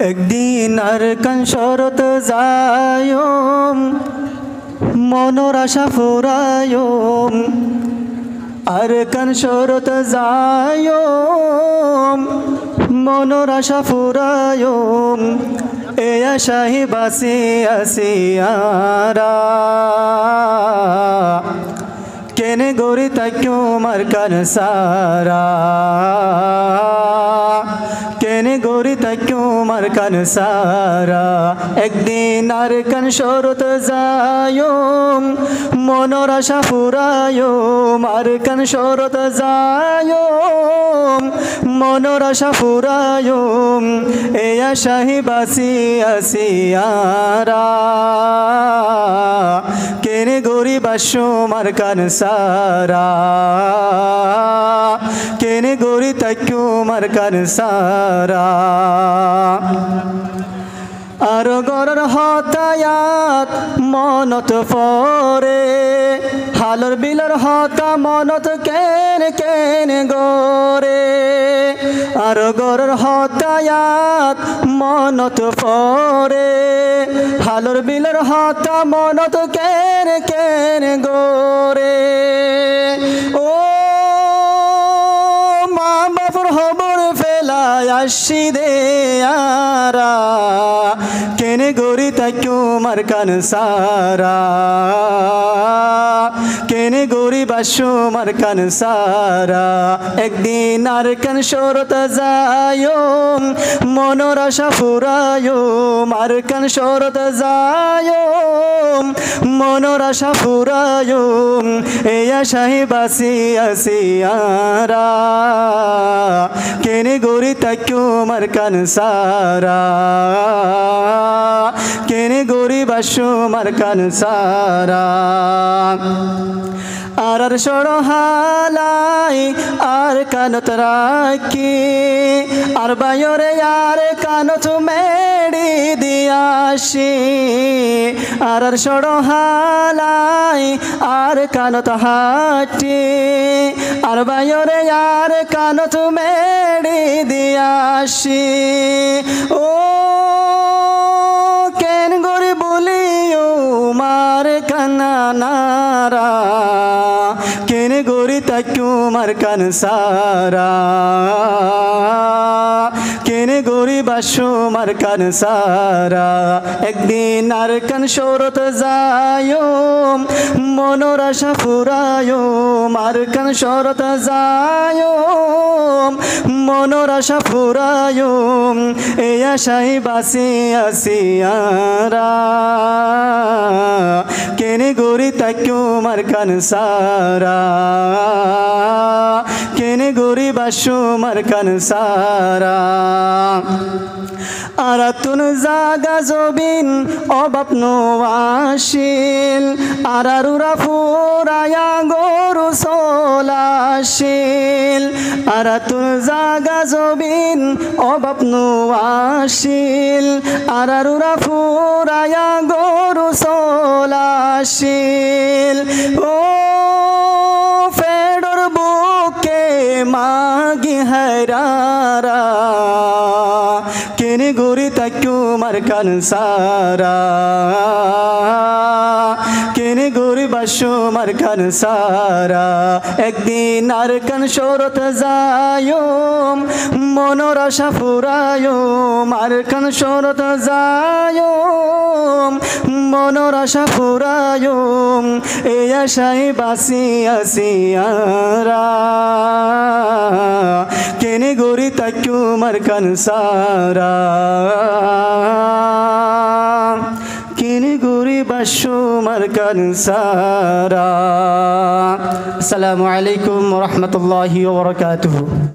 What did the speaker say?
একদিন আর কানসরত যায়ম মনোর আশা ফুরায়ম আর কানসরত যায়ম মনোর আশা ফুরায়ম এ আশাহি বাসি আসিয়ারা কেনে গরি তাক্যো মার কান সারা কেনে গরি তাক্যো মার কান সারা একদিন আর কান শরত যায়ম মনোর আশা ফুরায়ম আর কান শরত যায়ম মনোর আশা ফুরায়ম এ আশাহি বাসি আসিয়ারা কেনে গরি বাসো মার কান সারা কেনে গরি তাক্যো মার কান সারা আর গরর হতায়াত মনত পরে হালর বিলর হতা মনত কেন কেন গরে আর গরর হতায়াত মনত পরে হালর বিলর হতা মনত কেন কেন গরে ও মা বাপুর হবর ফেলায় আসি দে আরা কেনে গরি তাক্যো মার কান সারা কেনে গরি বাসো মার কান সারা একদিন আর কান শরত যায়ম মনোর আশা ফুরায়ম আর কান শরত যায়ম মনোর আশা ফুরায়ম এ আশাহি বাসি আসিয়ারা কেনে গরি তাক্যো মার কান সারা কেনে গরি বাসো মার কান সারা আর সরহালাই আর কানত রাখি আর বায়রে আর কানত মেড়ি দিয়াসি আর সরহালাই আর কানত হাটি আর বায়রে আর কানত মেড়ি দিয়াসি ও কেন গরি বলিও মার কানা নারা কেনে গরি তাক্যো মার কান সারা কেনে গরি বাসো মার কান সারা একদিন আর কান শরত যায়ম মনোর আশা ফুরায়ম আর কান শরত যায়ম মনোর আশা ফুরায়ম এ আশাই বাসি আসিয়ারা কেনে গরি তাক্যো মার কান সারা কেনে গরি বাসো মার কান সারা আর তুন জাগা জবিন অবাপ নোয়াশিল আর আরুরা ফুরায়া গরু সোলাশিল আর তুন জাগা জবিন অবাপ নোয়াশিল আর আরুরা ফুরায়া গরু সোলাশিল ও ফেডর বুকে মাগি হারারা কেনে গরি তাক্যো মার কান সারা কেনে গরি বাসো মার কান সারা একদিন আর কান শরত যায়ম মনোর আশা ফুরায়ম আর কান শরত যায়ম মনোর আশা ফুরায়ম এ আশাই বাসি আসিয়ারা কেনে গরি তাক্যো মার কান সারা কেনে গরি বাসো মার কান সারা। আসসালামু আলাইকুম ওয়া রাহমাতুল্লাহি ওয়া বারাকাতুহু।